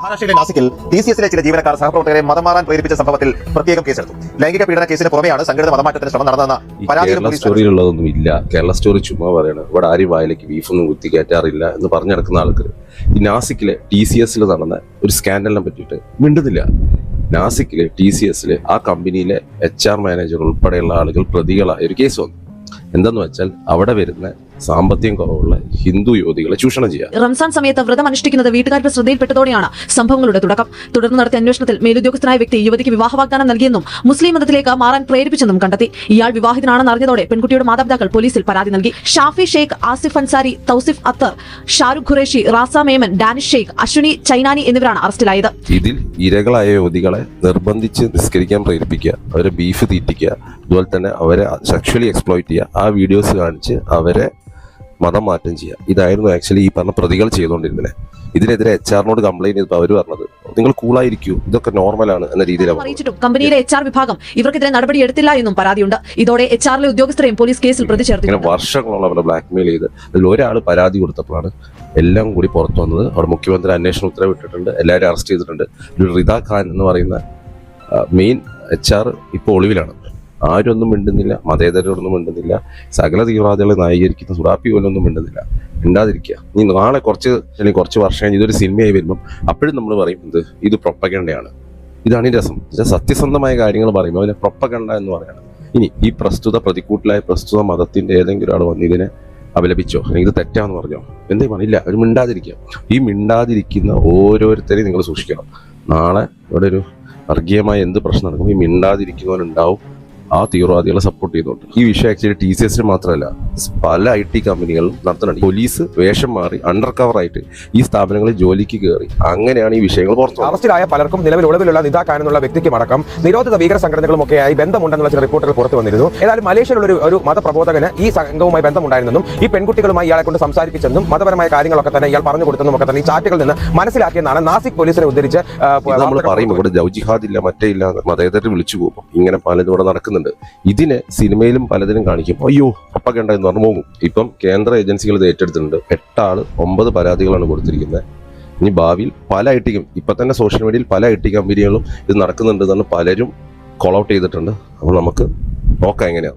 മഹാരാഷ്ട്രയിലെ നാസിക്കിൽ TCSലെ ചില ജീവനക്കാർ സഹപ്രവർത്തകരെ മതം മാറാൻ പ്രേരിപ്പിച്ച സംഭവത്തിൽ പ്രത്യേകം കേസെടുത്തു. ലൈംഗിക പീഡന കേസിന് പുറമെയാണ് സംഘടിത മതമാറ്റത്തിന് ശ്രമം നടന്നതെന്ന പരാതി. സ്റ്റോറിയിലുള്ളതൊന്നും ഇല്ല. കേരള സ്റ്റോറി ചുമ്മാ പറയണം. ഇവിടെ ആരും വായിലേക്ക് ബീഫൊന്നും കുത്തി കയറ്റാറില്ല എന്ന് പറഞ്ഞു നടക്കുന്ന ആൾക്കാർ ഈ നാസിക്കിലെ TCSൽ നടന്ന ഒരു സ്കാൻഡലിനെ പറ്റിയിട്ട് മിണ്ടുന്നില്ല. നാസിക്കിലെ TCSല് ആ കമ്പനിയിലെ HR മാനേജർ ഉൾപ്പെടെയുള്ള ആളുകൾ പ്രതികളായ ഒരു കേസ് വന്നു. എന്താന്ന് വെച്ചാൽ അവിടെ വരുന്ന സാമ്പത്തികം കുറവുള്ള ഹിന്ദു യുവതികളെ ചൂഷണം ചെയ്യുക. റംസാൻ സമയത്ത് വ്രതം അനുഷ്ഠിക്കുന്നത് വീട്ടുകാരുടെ ശ്രദ്ധയിൽപ്പെട്ടതോടെയാണ് സംഭവങ്ങളുടെ തുടക്കം. തുടർന്ന് നടത്തിയ അന്വേഷണത്തിൽ മേലുദ്യോഗസ്ഥനായ വ്യക്തി യുവതിക്ക് വിവാഹ വാഗ്ദാനം നൽകിയെന്നും മുസ്ലിം മതത്തിലേക്ക് മാറാൻ പ്രേരിപ്പിച്ചെന്നും കണ്ടെത്തി. ഇയാൾ വിവാഹിതനാണെന്ന് അറിഞ്ഞതോടെ പെൺകുട്ടിയുടെ മാതാപിതാക്കൾ പോലീസിൽ പരാതി നൽകി. ഷാഫി ഷെയ്ഖ്, ആസിഫ് അൻസാരി, തൗസിഫ് അത്തർ, ഷാരുഖ് ഖുറേഷി, റാസ മേമൻ, ഡാനിഷ് ഷെയ്ഖ്, അശ്വിനി ചൈനാനി എന്നിവരാണ് അറസ്റ്റിലായത്. ഇതിൽ ഇരകളായ യുവതികളെ നിർബന്ധിച്ച് നിസ്കരിക്കാൻ പ്രേരിപ്പിക്കുക, അവരെ ബീഫ് തീറ്റിക്കുക, അതുപോലെ തന്നെ അവരെ സെക്ഷലി എക്സ്പ്ലോയിറ്റ് ചെയ്യുക, ആ വീഡിയോസ് കാണിച്ച് അവരെ മതം മാറ്റം ചെയ്യുക. ഇതായിരുന്നു ആക്ച്വലി ഈ പറഞ്ഞ പ്രതികൾ ചെയ്തുകൊണ്ടിരുന്നത്. ഇതിനെതിരെ HR കംപ്ലൈന്റ് ചെയ്തപ്പോൾ അവർ പറഞ്ഞത് നിങ്ങൾ കൂളായിരിക്കൂ, ഇതൊക്കെ നോർമലാണ് എന്ന രീതിയിലാണ് അറിയിച്ചിട്ടും കമ്പനിയിലെ HR വിഭാഗം ഇവർക്കെതിരെ നടപടി എടുത്തില്ല എന്നും പരാതിയുണ്ട്. ഇതോടെ HR ഉദ്യോഗസ്ഥരെയും പോലീസ് കേസിൽ പ്രതി ചേർത്തിട്ടുണ്ട്. വർഷങ്ങളോളം അവരെ ബ്ലാക്ക്മെയിൽ ചെയ്ത് അതിൽ ഒരാൾ പരാതി കൊടുത്തപ്പോഴാണ് എല്ലാം കൂടി പുറത്തു വന്നത്. അവിടെ മുഖ്യമന്ത്രി അന്വേഷണം ഉത്തരവിട്ടിട്ടുണ്ട്, എല്ലാവരും അറസ്റ്റ് ചെയ്തിട്ടുണ്ട്. ഒരു റിദ ഖാൻ എന്ന് പറയുന്ന മെയിൻ HR ഇപ്പോൾ ഒളിവിലാണ്. ആരും ഒന്നും മിണ്ടുന്നില്ല, മതേതരൊന്നും മിണ്ടുന്നില്ല, സകല തീവ്രവാദികളെ ന്യായീകരിക്കുന്ന സുഡാപ്പി പോലൊന്നും മിണ്ടുന്നില്ല. മിണ്ടാതിരിക്കുക. നീ നാളെ കുറച്ച് വർഷം കഴിഞ്ഞ് ഇതൊരു സിനിമയായി വരുമ്പം അപ്പോഴും നമ്മൾ പറയും ഇത് പ്രൊപ്പഗണ്ടയാണ്. ഇതാണ് ഈ രസം. സത്യസന്ധമായ കാര്യങ്ങൾ പറയുമ്പോൾ അതിനെ പ്രൊപ്പഗണ്ട എന്ന് പറയണം. ഇനി ഈ പ്രതിക്കൂട്ടിലായ പ്രസ്തുത മതത്തിന്റെ ഏതെങ്കിലും ആൾ വന്ന് ഇതിനെ അപലപിച്ചോ അല്ലെങ്കിൽ ഇത് തെറ്റാന്ന് പറഞ്ഞോ എന്തേ പറഞ്ഞില്ല, ഒരു മിണ്ടാതിരിക്കുക. ഈ മിണ്ടാതിരിക്കുന്ന ഓരോരുത്തരെയും നിങ്ങൾ സൂക്ഷിക്കണം. നാളെ ഇവിടെ ഒരു വർഗീയമായ എന്ത് പ്രശ്നം നടക്കും, ഈ മിണ്ടാതിരിക്കുന്നവനുണ്ടാവും ആ തീവ്രവാദികളെ സപ്പോർട്ട് ചെയ്യുന്നുണ്ട്. ഈ വിഷയം ആക്ച്വലി TCSന് മാത്രമല്ല പല IT കമ്പനികളും നടത്തുന്നുണ്ട്. പോലീസ് വേഷം മാറി അണ്ടർ കവർ ആയിട്ട് ഈ സ്ഥാപനങ്ങളിൽ ജോലിക്ക് കയറി അങ്ങനെയാണ് ഈ വിഷയങ്ങൾ പുറത്തു. അറസ്റ്റിലായ പലർക്കും നിലവിൽ ഒളിവിലുള്ള നിദ ഖാൻ എന്നുള്ള വ്യക്തിക്ക് അടക്കം നിരോധിത ഭീകര സംഘടനകളും ഒക്കെയായി ബന്ധമുണ്ടെന്നുള്ള ചില റിപ്പോർട്ടുകൾ പുറത്തു വന്നിരുന്നു. ഏതായാലും മലേഷ്യയിലുള്ള ഒരു മതപ്രബോധകന് ഈ സംഘവുമായി ബന്ധമുണ്ടായിരുന്നെന്നും ഈ പെൺകുട്ടികളുമായി ഇയാളെ കൊണ്ട് സംസാരിപ്പിച്ചെന്നും മതപരമായ കാര്യങ്ങളൊക്കെ തന്നെ ഇയാൾ പറഞ്ഞു കൊടുത്തെന്നും ഒക്കെ തന്നെ ഈ ചാറ്റുകളിൽ നിന്ന് മനസ്സിലാക്കിയെന്നാണ് നാസിക് പോലീസിനെ ഉദ്ധരിച്ച് നമ്മൾ പറയുമ്പോൾ ഇവിടെ ജൗജിഹാദ് ഇല്ല, മറ്റേ ഇല്ല, മതേതര വിളിച്ചു പോകും. ഇങ്ങനെ പലതും ഇവിടെ നടക്കുന്നുണ്ട്. ഇതിനെ സിനിമയിലും പലതിനും കാണിക്കും, അയ്യോ പ്രൊപ്പഗണ്ട എന്ന് പറഞ്ഞു പോകും. ഇപ്പം കേന്ദ്ര ഏജൻസികൾ ഇത് ഏറ്റെടുത്തിട്ടുണ്ട്. 8 ആള് 9 പരാതികളാണ് കൊടുത്തിരിക്കുന്നത്. ഇനി ഭാവിയിൽ പല ഇപ്പൊ തന്നെ സോഷ്യൽ മീഡിയയിൽ പല IT കമ്പനികളും ഇത് നടക്കുന്നുണ്ട് എന്ന് പലരും കോൾ ഔട്ട് ചെയ്തിട്ടുണ്ട്. അപ്പോൾ നമുക്ക് നോക്കാം എങ്ങനെയാണ്.